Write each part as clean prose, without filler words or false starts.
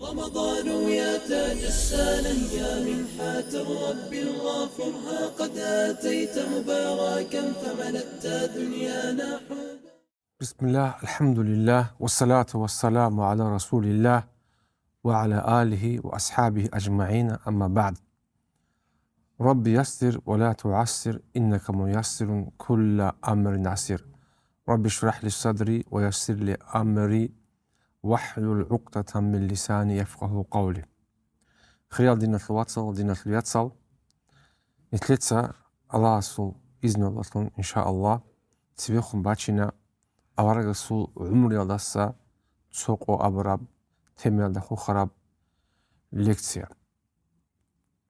رمضان يا تاج السنن يا منحة الرب الغافر، ها قد آتيت مباركا فملأت دنيانا حب. بسم الله، الحمد لله، والصلاة والسلام على رسول الله وعلى آله وأصحابه أجمعين، أما بعد. رب يسر ولا تعسر إنك ميسر كل أمر عسير. رب اشرح لي صدري ويسر لي أمري واحلل عقدة من لساني يفقه قولي. خلال دينا الواتساب ودينا الياتساب نتلتسا الله سو إذن الله إن شاء الله تبيخم باتشنا أورغ سو عمري الله تسوقو أبراب تميل دخو خراب ليكتسيا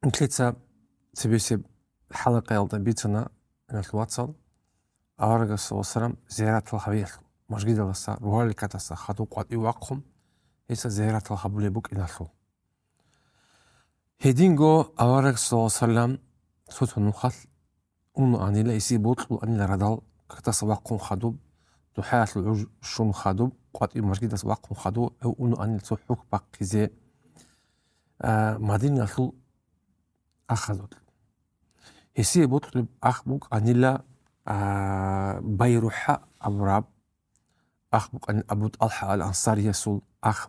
نتلتسا تبيسي حلقة يلدا بيتنا من الواتساب أورغ سو وسلام زيارة الخبيث مجدد الله روحالي كاتاسا خاتو قوات إيواقهم إيسا زيارة الخبولي بوك إنالو هيدينغو أورغ سو وسلام سوتو نخل أنو أنيلا إسي بوطلو أنيلا ردال كاتاسا واقهم خادوب تحياة العج شون خادوب قوات مجدد واقهم خادوب أو أنو أنيلا تحوك باقي زي مدينة الخل أخذت هسي بطلب أخبوك أنيلا بيروحة أبراب أخبوك أن أبو طلحة الأنصاري يسول أخ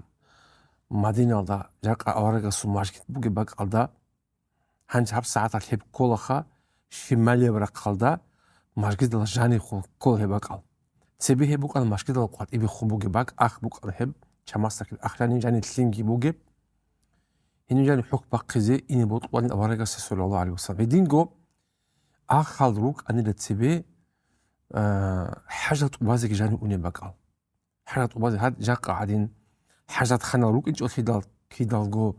مدينة دا جاك أورغ سول ماجد بوكي باك ألدا هنج هب ساعات الهب كولخا شمالي برق ألدا ماجد الجاني خو كول هباك أل تبيه بوك أنا ماجد القوات إبي خو بوكي باك أخ بوك الهب شماستك الأخراني جاني تلينجي بوكي هنو جاني حوك باقي زي إني بطلوان أورغ صلى الله عليه وسلم دينغو أخذ روك أني لتبيه حاجة طبازك جاني أوني باك حاجة طبازك هاد جاك قاعدين حاجة خنا روك إنت أخي كيدال جو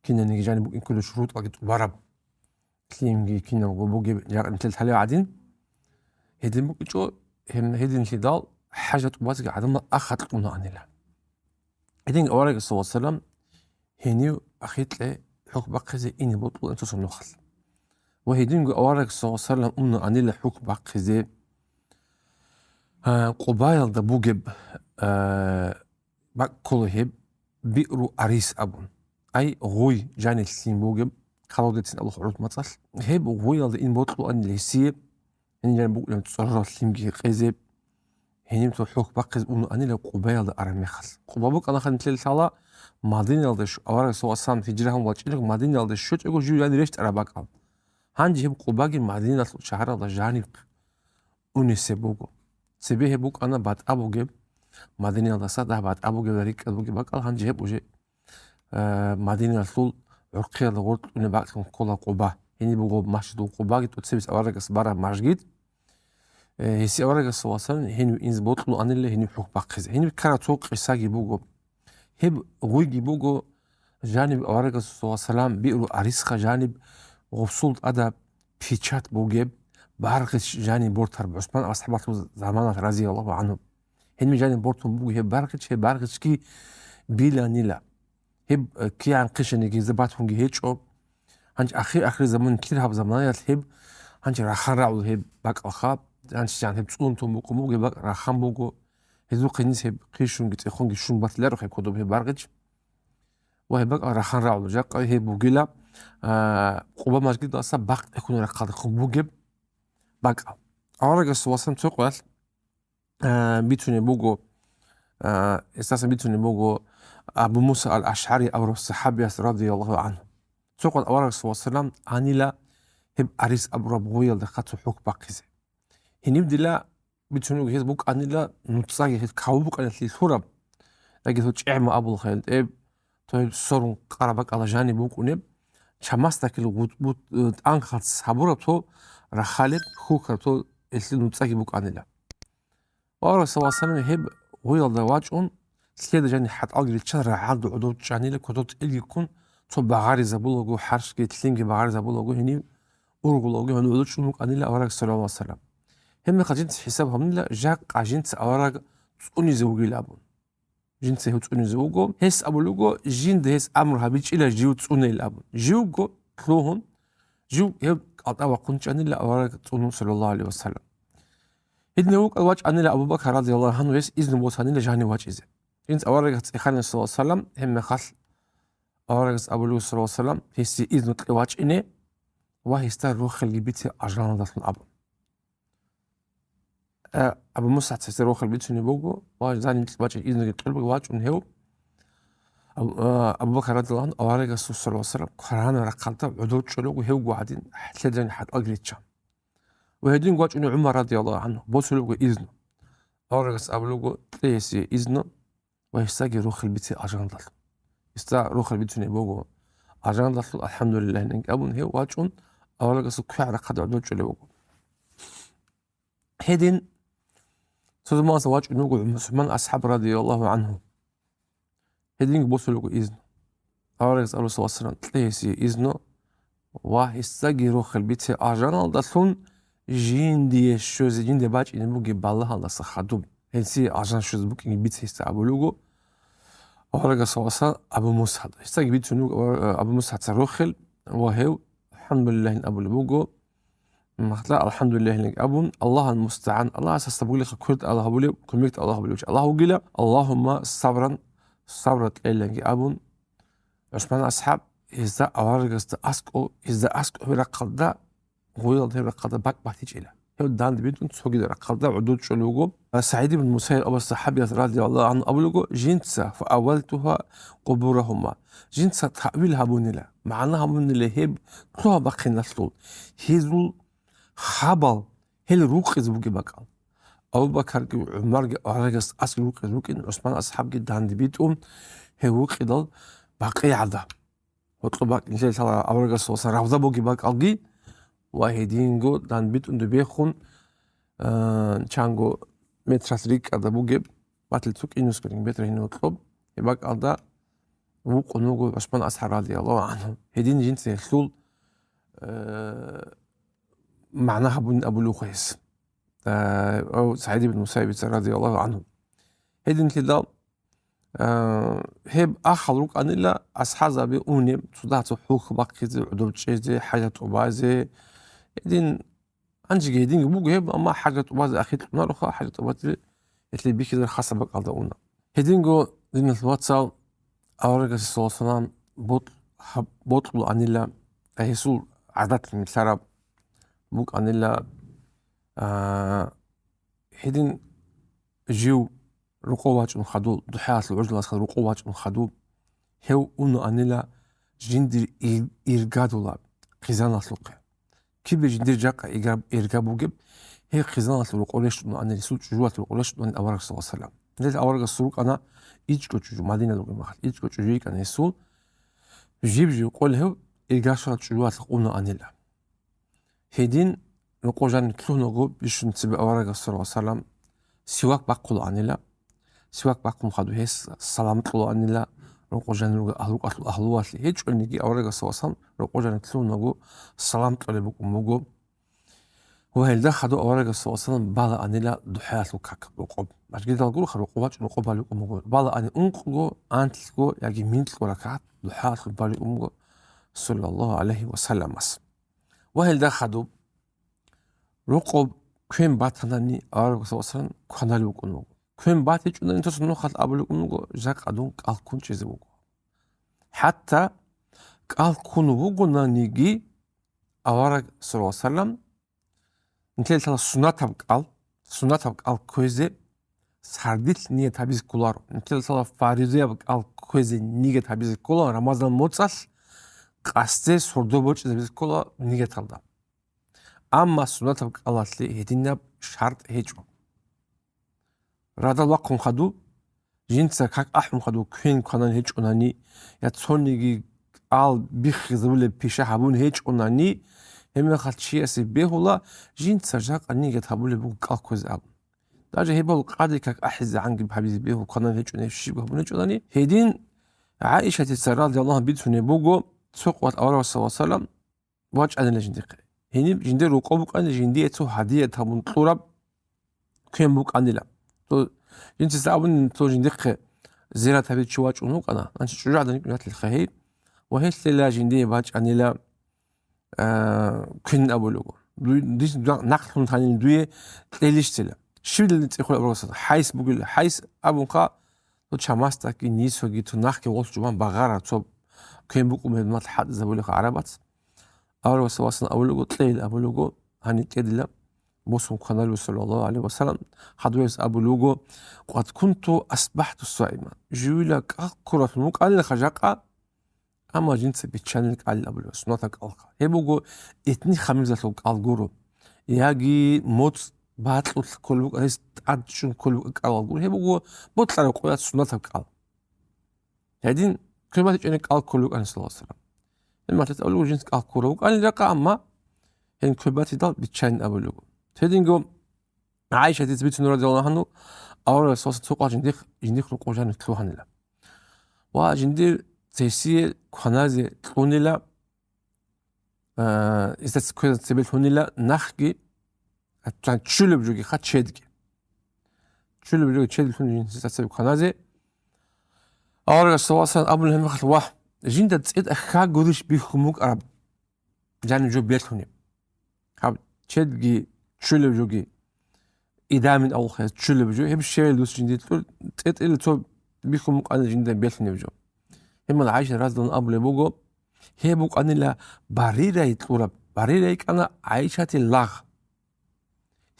كنا نيجي جاني بوك إن كل شروط أجد ورب كليمجي كنا جو بوجي جاك نتلت حلي قاعدين هيدين بوك إنتو هم هيدين كيدال حاجة طبازك عدم أخذ لنا أني لا هيدين أورك صلى الله عليه وسلم هنيو أخيت لي حك باقي زي إني بطل أنتو صنوخل وهيدين أورك صلى الله عليه وسلم أنو أني لا حك باقي زي قبايل دا بوجب باك كلهب بئرو أريس أبون أي غوي جاني السين بوجب خلاص دتين الله حروت مطل هب غوي دا إن بطلو أن ليسيب هني جاني بوك لما تصرر السين جي قيزب هني متو حوك باقي أنو أني لا قبايل دا أرميخل قبابوك أنا خدمت لي الحالة مدينة دا شو أورا سو أصلا في جرهم واتشيلك مدينة دا شو تقول جو يعني ليش أرباك أم هنجي هب قباقي مدينة شهر دا جاني أني سبوكو سبيه بوك أنا بعد أبو جيب مدينة دا صدق بعد أبو جيب ذلك أبو جيب بقى هنجي هب وجي مدينة الثول عرقية لغورت أني بعدكم كلها قبا هني بوجو مسجد وقبا جت وتسبس أورا صبارة مسجد هسي أورا صوصان هني إنز بطلو أنا اللي هني حق باقي هني كراتوق إساقي بوجو هب غوي بوجو جانب أورا صوصلام بيقولوا أريسخا جانب غبصول أدا بيتشات بوجيب بارقش جانب بورتر بعثمان أصحابه زمانات رضي الله عنهم هني جانب بورتهم بوجو هب بارقش كي بيلا نيلا هب كي عن قشني كي زباتهم جي هيتشو هنج آخر زمان كتير هب زمانات هب هنج راخان راعو هب باك الخاب هنج جان هب صونتهم بوجو باك راخان بوجو هزو قنيس هب قيشون جت إخوان جشون باتلر وخي كودو هب بارقش وهب باك راخان راعو جاك هب بوجيلا قبا مسجد أصلا باق يكون رقاد بوجب باك أورجع سواسم تقول بيتوني بوجو أساسا بيتوني بوجو أبو موسى الأشعري أو الصحابي رضي الله عنه تقول أورجع سواسلام أني لا هب أريس أبو ربويل دخلت حق باقيزه هنبدي لا بيتوني جهز بوك أني لا نتصاجي هاد كاوبوك أنا اللي ثورب لقيت هوش إعمى أبو الخيل إب توي صورن قربك على جاني بوك ونب شماستك الغوت أنخت صبورة تو رخالب خوكر تو اللي نتصاجي بوك أنا لا وأورجع سواسلام هب ويل دواجون سليد جاني حد أجري تشرع عالدو عدود جاني لكودوت اللي يكون تو بعاري زبولوجو حرش كيت لينجي بعاري زبولوجو هني أورجولوجو هني عدود شنو أني لا أورجع صلى الله عليه وسلم هم قاعدين حسابهم لا جاك عجين أورجع توني زوجي لابون جين سهو توني زوجو هس أبولوجو جين ده هس أمرها بيج إلى جيو توني لابون جيوجو كلوهم جو هب أطلع كنت أني لا أورجع تونو صلى الله عليه وسلم هدني وق الواج أني لا أبو بكر رضي الله عنه يس إذن بوساني لجاني واج إذا إنت أورجع إخوان صلى الله عليه وسلم هم خل ავარაგას აბულუ სალlallahu ჰესი იზნუ ტყევაჭინე ვა ჰესტა როხელგი ბიცი აჟანალდასუნ აბუ მუსაც ეს როხელ ბიცუნი ბოგო ვა ზანი ტყევაჭი იზნუ ტყელბი ვაჭუნ ჰეუ აბუ ბაქარ რადიალლაჰუ ანჰუ ავარაგას სალlallahu ყრანა რაკალტა უდოჭოლოგუ ჰეუ გვადინ ჰლედანი ჰატალგრიჩა وهدين قاچوني عمر رضي الله عنه بوسلوغو إذنه أورغس أبلوغو تيسي إذنه ويستاقي روخ البيتي أجاندل يستا روخ البيتي نبوغو أجاندل الحمد لله نك أبون هي واچون أورغس كوعر قد عدوچ لوغو هدين سوزمان واچونوغو مسلمان أصحاب رضي الله عنه هدين بوسلوغو إذنه أورغس أبلو صلى الله عليه وسلم تيسي إذنه ويستاقي روخ البيتي أجاندل جيندي شوز جيندي باج إن بوجي بالله الله صخدوب هنسي عشان شوز بوكينج بيت هيستا أبو لوجو أورجا صوصا أبو موسى هيستا بيت شنو أبو موسى تروخل وهو الحمد لله أبو لوجو مخلا الحمد لله إنك أبو الله المستعان الله أساس تقولي خكرت الله بولي كميت الله بولي الله وقيلا اللهم صبرا صبرت إلك أبو عثمان أصحاب إذا أورجا أسكو إذا أسكو رقدا غويل ده رقدا باك بحتيج إلى هو دان بيدون سوقي ده رقدا عدود شلوجو سعيد بن مسيب أبو الصحابي رضي الله عنه أبلغو جنسا فأولتها قبورهما جنسا تأويلها بونيلا معناها بونيلا هيب طلع باقي نسلول هيزول خبل هل روق يزبوجي بقال أبو بكر عمر أرجس أصل روق يزبوجي عثمان أصحاب جدا بيتهم هيروق يضل باقي عدا وطلبك إن شاء الله أرجس وصار رفض بوجي بقال واحدينغو دان بيت اندو بيخون چانغو متراسريك ادا بوجب باتل توك انوس كرين بيتر هنا وطلب يباك ادا وقنوغو عثمان أصحاب رضي الله عنه هدين جنس يخلول معناها بن أبو لوخيس أو سعيد بن مسيب رضي الله عنه هدين كده هب آخر روك أن إلا أصحاب أبي أونيم صدات حوك باقي عدو تشيزي حاجة وبازي هدين أنجي هدين بوجو هب أما حاجة وبازي أخيط ناروخا حاجة وبازي اللي بيكي ذا خاصة بق على أونا هدين جو دين الواتساب أورجا الصلاة بطل أن إلا هيسول عادات من سراب بوك أن إلا هدين جيو رقوات خدول ضحيات العجلة أصل رقوات خدول هو أنو أنيلا جندر إرجادولا خزانة سلقة كيف جندر جاك إرجابو جب هي خزانة الرقولش أنو أنيلا سوت جوات الرقولش أنو أورج صلى الله عليه وسلم لذا أورج السروق أنا إيجكو تجو مدينة لوجي مخل إيجكو تجوي كان يسول جيب جو قول هو إرجاشات جوات أنو أنيلا هدين رقوجان كلونو بيشون تبي أورج صلى الله عليه وسلم سواك بقول أنيلا سواك باقم خدو هيس سلامت الله أنيلا رقوجان أهلوات لي هيج أنيجي أورجا سواسان رقوجان تلونو سلامت الله بكم موجو وهل خدو أورجا سواسان بالا أنيلا دحيات لكاك رقوب مش جدا نقول خرقوبات رقوب بالكم موجو بالا أني أنقو أنتلكو يجي مينتلكو ركعات دحيات بالكم موجو صلى الله عليه وسلم وهل خدو رقوب كم باتناني أورجا سواسان كنالي بكم موجو كم باتي جونا انتو سنو خط أبلغ منو جاك أدون كالكون چيزي بوغو حتى كالكونو بوغو نانيجي أورك صلى الله عليه وسلم انتو تلا سنة بقال كويزي سرديت نية تابيز كولارو انتو تلا فاريزي بقال كويزي نيجي تابيز كولارو رمضان موتصال قاسته سردو بوچ تابيز كولارو نيجي تالدا أما سنة بقال لي هدينا شرط هيجو رادال واقم خدو جنسا كاك أحم خدو كين كانان هيج أناني يا تصونيجي آل بيخزبله بيشه هبون هيج أناني هم خالد شيء أسي بيهولا جنسا جاك أني جتهبله بقول كوز أب داجه هبل قادي كاك أحز عنك بحبيز بيهو كانان هيج أناني شيء بهبون هيج أناني هيدين عائشة رضي الله بيتوني بوجو سوق أورا صلى الله عليه وسلم واج أنا لجندق هني جندي رقابك أنا جندي تو هدية هبون طلب كين بوك أنا لا جنس سأبون تو جندق زيرة تبي تشواج ونوك أنا شجاع دنيك نات الخهيب وهي لا جندي باج أنا لا كن أبو لوجو ديش نقل ثاني دوية تليش تلا شو اللي تقول أبو رصد حيس بقول حيس أبو قا تو شماستا كي نيسو جي تو نحكي وصل جوان بغارة تو كين بوكو من حد زبولك عربات أول وسواسنا أولوجو تليل أبولوجو هني تدلا بوسم قنال صلى الله عليه وسلم حدويس أبولوجو وقد كنت أصبحت صائما جولك أذكر في الموك أنا خجاقة أما جنس بتشانك على أبولوس نوتك ألقى هبوجو اتني خميزة لوك ألجورو ياجي موت باتلو كل بوك هيست أدشون كل بوك ألجورو هبوجو بطلع قوات سنتك أل هادين كل ما تجينك أل كل بوك أنا صلى الله عليه وسلم لما تتقولوا جنس أل كل بوك أنا لقى أما هن كل بات يضل بتشان أبولوجو هادين عايشة تثبت رضي الله عنه أول صوص توقع جنديك رقوجان تلوهن لا وجندير تيسير كنازي تلوني لا إذا كنت تبيت هوني لا نخجي هتلان تشلو بجوجي خد شدكي تشلو بجوجي تشد هوني جنس تسبب كنازي أول صوص أبو الهم خد واه جند تسيد أخا جودش بيخموك أرب جاني جو بيت هوني خب تشدكي تشلو بجوجي إدامين أول خير تشلو بجوجي هب الشيء دوس جندي تقول اللي تو بيخموك أنا جندا بيت هوني بجو هم العايشة رازدون أبو لبوجو هي بوك أنا لا باريرة يتلورب باريرة أنا عايشة اللغ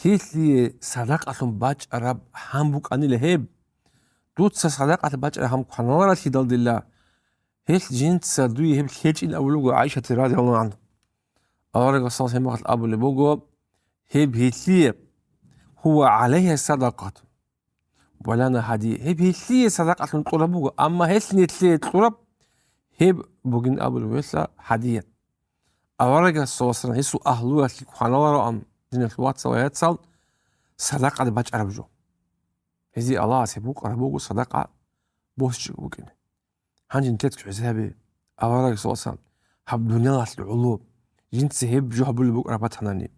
هي اللي صداقة باج أرب هم بوك أنا لهب دوت صداقة باج أرب هم قنارة هدال الله هي الجنت سردوي هب الهيج الأولوجو عايشة رضي الله عنه أورجو صوص هم وقت أبو لبوجو هب هي هو عليها صداقة ولا هدي هب هي صداقة طلبوجو أما هي اللي طلب هب بوجين أبو الويسا هدية أورجو صوص هيسو أهلوه قنارة أم دين الواتس ويتصل صداقة باج أرب جو هذي الله سيبوك أربوجو صداقة بوسش بوجين هنجن تتك حسابي أورجو صوص هب دنيا العلوم جنس هب جو هبول بوك أربات حناني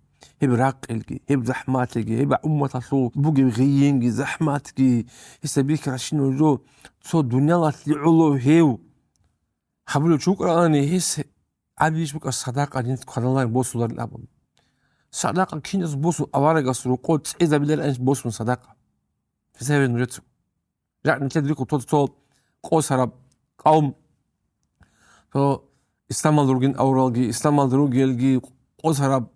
هب راق الجي هب زحمات الجي هب أمة تصو بوجي غيينجي زحمات جي يسبيك راشين جو صو دنيا العلوم هيو هبول شكرا أنا هس عبيش بوك الصداقة جنس قال الله بوسو للأبد صداقة كينس بوسو أورجو سرقوت إذا بدل أنش بوسو من صداقة في سبب نجتو جاء نتدريكو توت قوس رب قوم تو استعمل دروجين أورالجي استعمل دروجيلجي قوس رب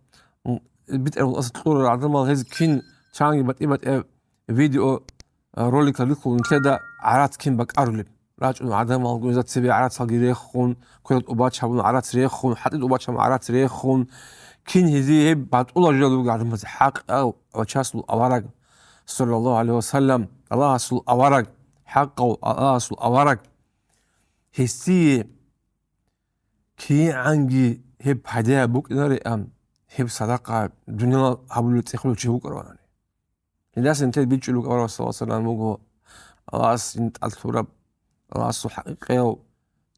بيت أصل طول العظام هذا كين شانجي بات فيديو روليك لكم كده عرات كين بك أرلب راجع عظام الجو إذا تسبي عرات صغيرة كل أوباتش هبون عرات ريخون حتى أوباتش هم عرات ريخون كين هذي بعد الله جل وعلا عظام حق أو وشاسل أورق صلى الله عليه وسلم الله أصل أورق حق الله أصل أورق هسي كي عنجي هب هدايا بوك ناري أم هب صداقة دنيا هبلو تخلو تشوك رواني الناس انتهت بيجلوك أورا صلى الله عليه وسلم موجو الله أصل انت الثورة الله أصل حقيقي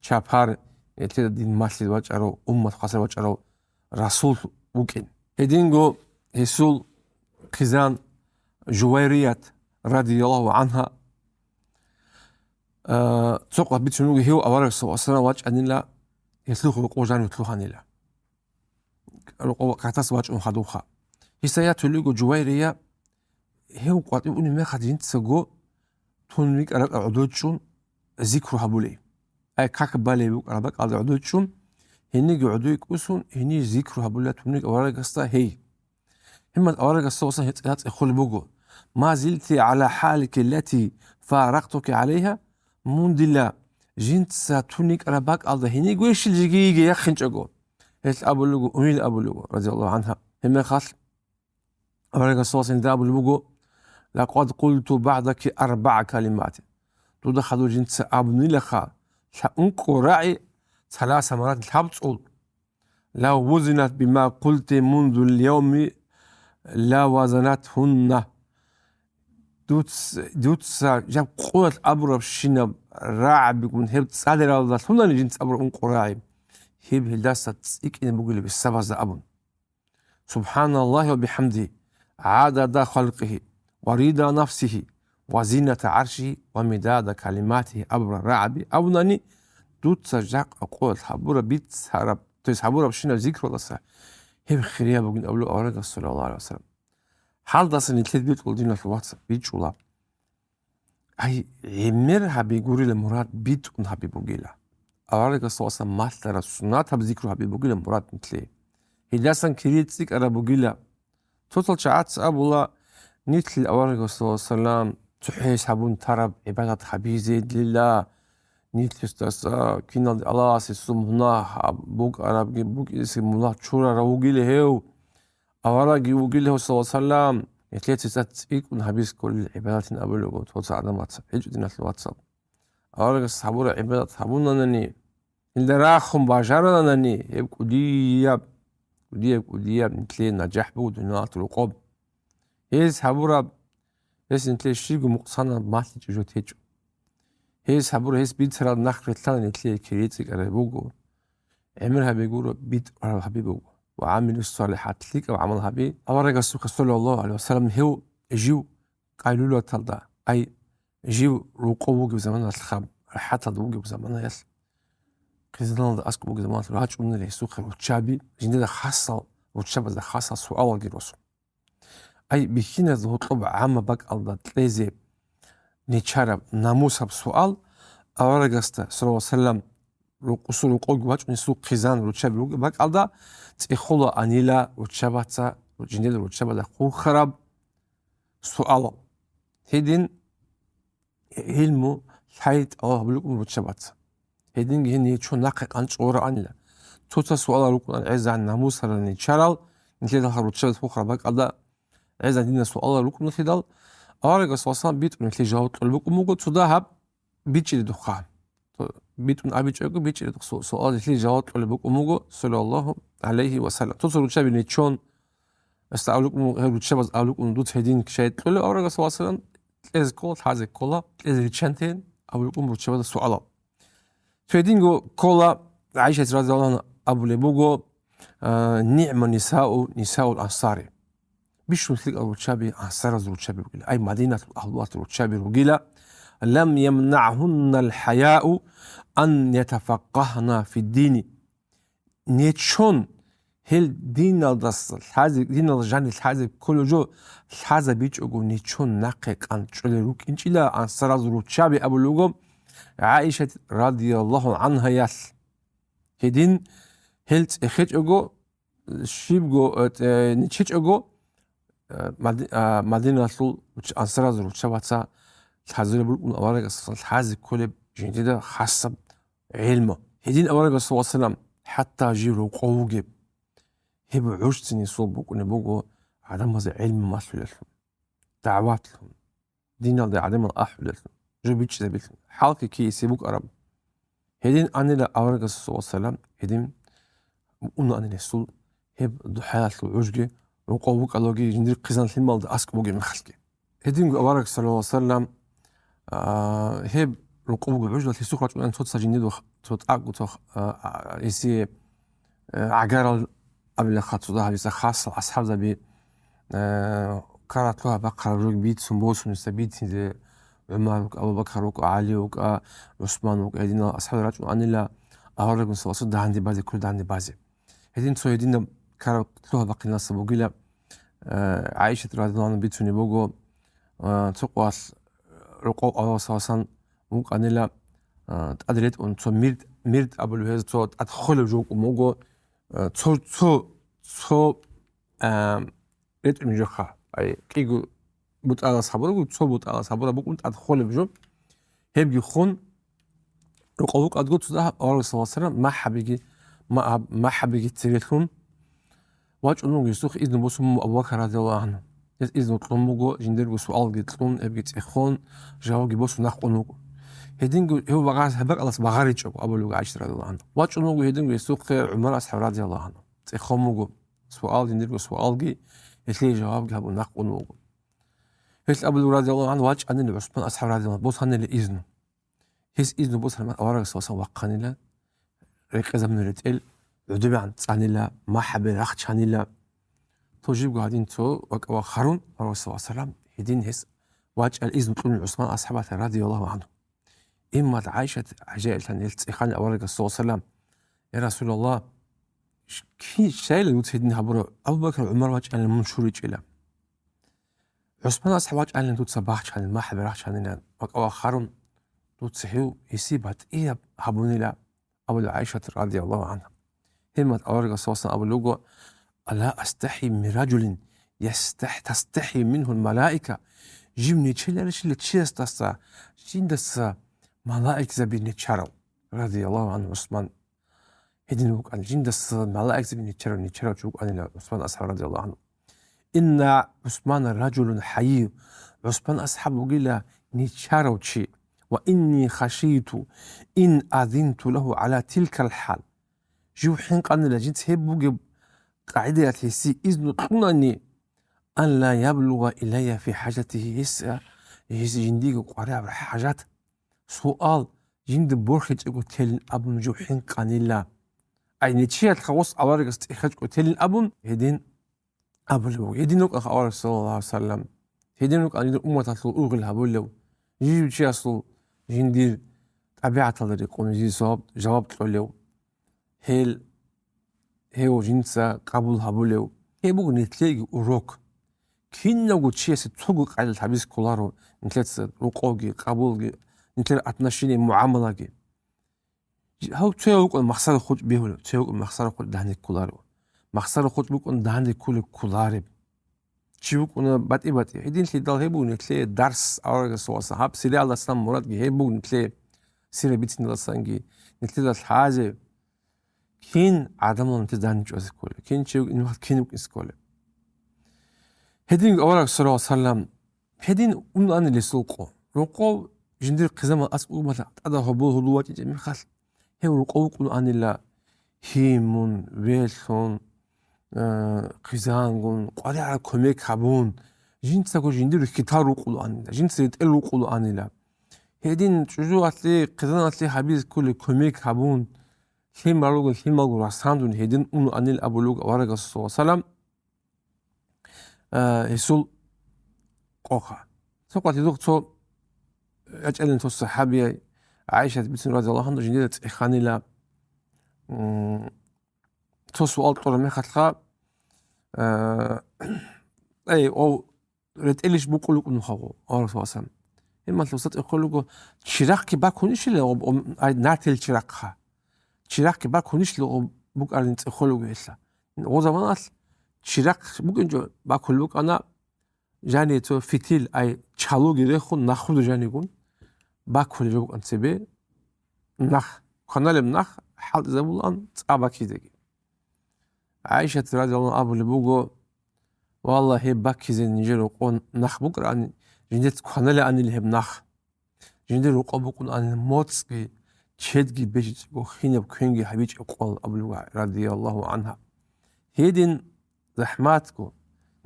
شابهار يتلد الدين ماشي وجهرو أمة قصر وجهرو رسول بوكين هدينجو هسول خزان جويريات رضي الله عنها تسوق بيتشنوجي هو أورا صلى الله عليه وسلم وجه أن لا يتلوخ رقوجان يتلوخان لا رقوق كاتس وجه خدوخا هسيا تلوجو جويريا هو قاعد يقول ما خدين تسجو تونيك أرق عدودشون ذكر هبولي أي كاك بالي بوك أربك على عدودشون هني عدوك أسون هني ذكر هبولي تونيك أورا قصة هي هم أورا قصة وصل هتقات إخول بوجو ما زلت على حالك التي فارقتك عليها منذ لا جنت ساتونيك أربك على هني قويش الجيجي يخنج أجو هيت أبو لوجو أميل أبو لوجو رضي الله عنها هم خاص أورا قصة وصل أبو لوجو لقد قلت بعدك 4 كلمات تدخلوا جنس أبني لخا سأنكو راعي 3 مرات الحبط لو وزنت بما قلت منذ اليوم لا وزنتهن دوتس جاب قوة أبرب شنب راعي بيكون هبت صادر الله هنا جنس أبرب أنكو راعي هب هلداسة تسيك إن بقول بالسبع أبن سبحان الله وبحمده عدد خلقه ورضا نفسه وزينة عرشه ومداد كلماته أبر الرعب أبناني دوت سجاق أقول حبورة بيت سحرب تيس حبورة بشينا ذكر الله صح هب خيريا بقول أولو أورق صلى الله عليه وسلم حال داس إن تلت بيت قلدين في الواتساب بيت شولا أي عمرها بيقولي المراد بيت ونها بيبوغيلا аварга соса мастера сунат абзикру хабибугила мурат нитли хидасан кирицик арабугила тотал чаат абула нитли аварга соса تحيش حبون ترب عبادة حبيزي لله نيتلستاس كينال الله سيسوم هنا بوك عرب بوك اسم الله شورا روجي له أورا جوجي له صلى الله عليه وسلم يتلات ست يكون حبيز كل العبادات أبلغ توصل على واتساب يجدنا في الواتساب أورا الصحابة عبادة حبونا نني اللي راخم باشرنا نني يبقوا دياب نتلي نجاح بود ونات القب هيز حبورا هيز نتلي شيء مقصنا ما تيجي تيجي هيز حبورا هيز بيتر نخرة ثاني نتلي كريتك على بوجو عملها بيقولوا بيت على حبيبه وعامل الصالحات ليك وعملها بي أورا السوق صلى الله عليه وسلم هو جو قالوا له تلدا أي جو رقوق بزمان الخاب حتى دوق بزمان يس كذا هذا أسكو بزمان راج قلنا له سوق وتشابي جندنا خاصة وتشابه ذا خاصة سؤال جروس أي بيكينا ذو طبع عام بق الله تلزي نيشارب ناموس بسؤال أورا صلى الله عليه وسلم رقصوا رقوق واج نسوق خزان وتشابه رقوق بق الله تأخذ أنيلا وتشابه جندنا وتشابه خو خراب سؤال هيدين علمو حيث الله بلوكم وتشابه هيدين هني شو نقق عن شعور عنلا توتا سؤال ركن العز عن ناموس رني شرال نتلي ده وتشابه خو خراب الله عز عندنا سؤال ركن نتدل أرجع سواسان بيت نتلي جاوب طلبكم موجود تذهب بيتشي دخان بيت من أبيج أكو بيتشي سؤال نتلي جاوب طلبكم موجود صلى الله عليه وسلم توصل وتشابه نتشون استعلوكم وتشابه استعلوكم دوت هيدين شيء تقول أرجع سواسان إذا كل هذا كله إذا ريتشنتين أو يقوم وتشابه السؤال فيدينغو كولا عائشة رضي الله عنها أبو لبوغو نعم نساء الأنصار بيشو مثلك أبو تشابي أنصار زو تشابي أي مدينة الأهلوات زو تشابي رجيلة لم يمنعهن الحياء أن يتفقهن في الدين نيتشون هل دين الدس هذا دين الجاني هذا كل جو هذا بيج أقول نيتشون نقق أن تشل روك إنشلا أنصار زو تشابي أبو لبوغو عائشة رضي الله عنها يس هدين هلت إخيج أجو شيبجو نتشيج أجو مدينة رسول أنصار زر وشبعتها الحزين بقول أورج الصلاة الحازي كل جديدة حسب علمه هدين أورج الصلاة والسلام حتى جيرو قوجب هب عشتني صوبك ونبوجو عدم هذا علم مسؤول دعوات لهم دين الله عدم الأحوال لهم جبيتش ذبيت حالك كي يسيبوك أرب هدين أنا لا أورج الصلاة والسلام هدين قلنا أنا الرسول هب ضحيات العجقة وقوبك الله جي جندير قزان المال ده أسك بوجي من خلقه هدين أورج صلى الله عليه وسلم هب وقوبك العجقة في سوق رجل أن توت سجنديد وتوت وتوخ يسي عجار قبل خاطر ده بيس خاصة أصحاب ذبي كانت لها بقرة رجل بيت سمبوس ونستبيت عمر أبو بكر وعلي وعثمان وهدينا أصحاب الرجل أنا لا أورج صلى الله عليه وسلم ده عندي بعض كل ده عندي بعض هدين سو هدينا كانوا لها باقي الناس بوجيلا عائشة رضي الله عنها بيتوني بوجو تقوى رقوق الله صلى الله عليه وسلم ممكن أنا لا أدريت أن تو ميرد أبو الوهز تو أدخل جوك وموجو تو ريت من جخا أي كيجو بوت على صحابه وتو بوت على صحابه بوك أنت أدخل بجو هبجي خون رقوق أدقو تذهب الله صلى الله عليه وسلم ما حبيجي تريتهم واج أنو يسوق إذن بوسم أبو بكر رضي الله عنه إذن طلموجو جندر سؤال جتلون أبجي تخون جاوجي بوس نخونوجو هدينجو هو بعاز هبق الله بعاريج أبو لوج عائشة رضي الله عنه واج أنو هدينجو يسوق عمر أصحاب رضي الله عنه تخونوجو سؤال جندر سؤال جي يسلي جواب جابو نخونوجو هيس أبو رضي الله عنه واج أن عثمان أصحاب رضي الله عنه بوس هن الإذن هيس إذن بوس هن أورج سوسا وقانيلا ركز من الرتل عدوبي عن تصانيلا ما حبي رخش عنيلا توجيب قاعدين تو وخرون الله صلى الله عليه وسلم هدين هس واج الإذن طول عثمان أصحابه رضي الله عنه إما عائشة عجائل تنيلت إخواني أورج صلى الله عليه وسلم يا رسول الله كي شيء اللي تهدين هبرو أبو بكر وعمر واج أن المنشور إلى عثمان أصحابه واج أن توتصباح عن ما حبي رخش عنيلا وخرون توتصحيو يسيبت إيه هبوني لا أبو عائشة رضي الله عنها همت أورغ صوصا أبو لوغو ألا أستحي من رجل تستحي منه الملائكة جيمني تشيلرش اللي تشيستاسا جيندسا ملائكة زبيني تشارو رضي الله عنه عثمان هدين وك أن جيندسا ملائكة زبيني تشارو جوك أن عثمان أصحاب رضي الله عنه إن عثمان رجل حي عثمان أصحاب وقيل نتشارو تشي وإني خشيت إن أذنت له على تلك الحال جو حين قلنا لجنت هبوغ قاعدة تحسي إذن طنني أن لا يبلغ إلي في حاجته يس جنديك قريب حاجات سؤال جند بورخت يقول تلين أبن جو حين قانيلا أي نتشيات خواص أوارق استخراج تلين أبن هدين أبلو هدينوك أخوار صلى الله عليه وسلم هدينوك أن يدر أمة تطلق الهبولو جيب شيء أصل جندير طبيعة الله يقول جي جواب تقولو هيو جنسا قبول هبولو هيبوغ نتلاقي أوروك كينوغو تشيس تسوق على الحبيس كولارو نتلاقي روكوغي قبولغي نتلاقي أتناشيني معاملة هاو تسوق المخسر خود بيهولو تسوق المخسر خود دهني كولارو مخسر خود بيكون دهني كولارب تشوق أنا باتي هيدين تلدال هيبوغ نتلاقي درس أورغ سواسا هاب سيري الله سلام مراد هيبوغ نتلاقي سيري بيتين الله سانجي نتلاقي الحاجة كين عدم تداني جوز كله كين شيء إنه واحد كين يمكن سكوله هدين أوراق صلى الله عليه وسلم هدين أن اللي سوقه رقو جندير قزمة أسئلة مثلا هذا هبول هلوات جميع خاص هو رقو كل أن الله هيمون ويلون قزانون قادر على كميك هبون جنس تقول جندير كتار كل أن الله جنس يتقل كل أن الله هدين شو أتلي قزان أتلي حبيز كل كميك هبون 힘말로그 힘하고 사람들은 해든 운 안일 아볼로그 와라가서 사람 예술 qoqa سوقت دكتور أجل أنت الصحابية عائشة بنت رضي الله عنها جندية إخانيلا سؤال طول ما خلقها أي أو رتقلش بقول لكم نخاو أعرف واسم إما توصلت يقول لكم شراك باكونيش اللي أو ناتل شراكها شراك باكونيش اللي بق أرنت يقول لكم إيش وزمان أصل شراك ممكن جو باكل لك أنا جاني تو فتيل أي شالو جريخو نخود جاني يكون باكل جو أنت سبي نخ خنالم نخ حال زبولان أباكي دقي عائشة رضي الله عنها أبو لبوغو والله هي باكي زين نجيرو قون نخ بكرة أن جندت خنالي أن اللي هب نخ جندرو قبوكون أن موتسكي تشدكي بيجي وخينب كوينجي حبيج أقوال أبو رضي الله عنها هيدين زحماتكو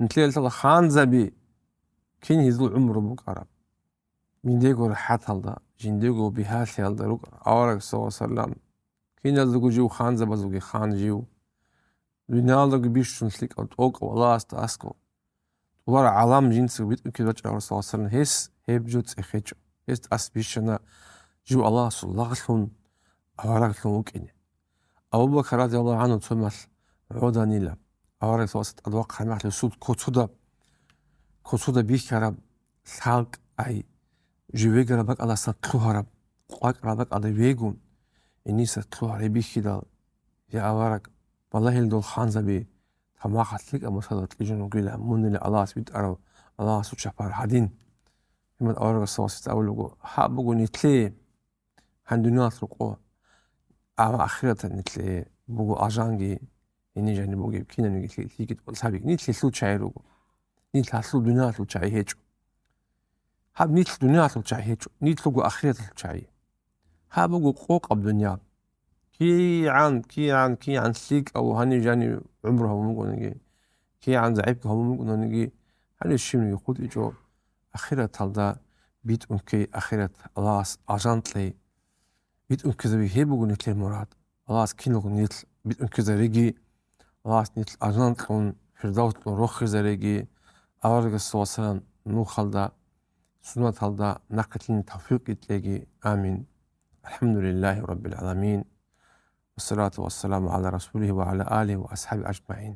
نتليل تلا خان زبي كين يزول عمره بكرة من ديكو رحات هالدا جنديكو بهالي هالدا روك أورك صلى الله عليه وسلم كين يزلقو جو خان زبازوكي خان جيو دنيالداغы бишчүнчлик ок Аллах аско улар алам жинси бит үкөт Расулуллах хес хебжут эхеч хес асбишна жу Аллах суллаглун авараглун укене Абу Бакр радиаллаху анху цомал уданила авараг сосат адвак хамахлы суд коцуда бихараб салк ай жувеграбак аласан тухараб қуакрабак адавегун эниса тухаре бихидал я авараг والله الدول خانزة بي تماخت لك أما صدت لجن وقيلة من اللي الله سبيت أرو الله سوت شفار حدين من أورغ الصوصة أولوغو حابوغو نتلي هندونيات رقو أما أخيرا نتلي بوغو أجانجي إني جاني بوغي بكينا نتلي تيكي تقول سابق نتلي سلو تشاي رقو نتلي سلو دونيات لو تشاي هيجو حاب نتلي دونيات لو تشاي هيجو نتلوغو أخيرا لو تشاي حابوغو قوق الدنيا كي عن سيك أو هني جاني عمره هم ممكن كي عن زعيبك هم ممكن نجي هني الشيء يقول إيجو أخيرا تلدا بيت أنكي أخيرا الله أجانت لي بيت أنكي ذا بيهبو نتلي مراد الله كينو نتل بيت أنكي ذا رجي الله نتل أجانت لون فردوس لون روخ ذا رجي أورج الصوصان نو خلدا سنة تلدا نقتلين توفيق يتلاقي آمين الحمد لله رب العالمين والصلاة والسلام على رسوله وعلى آله وأصحابه أجمعين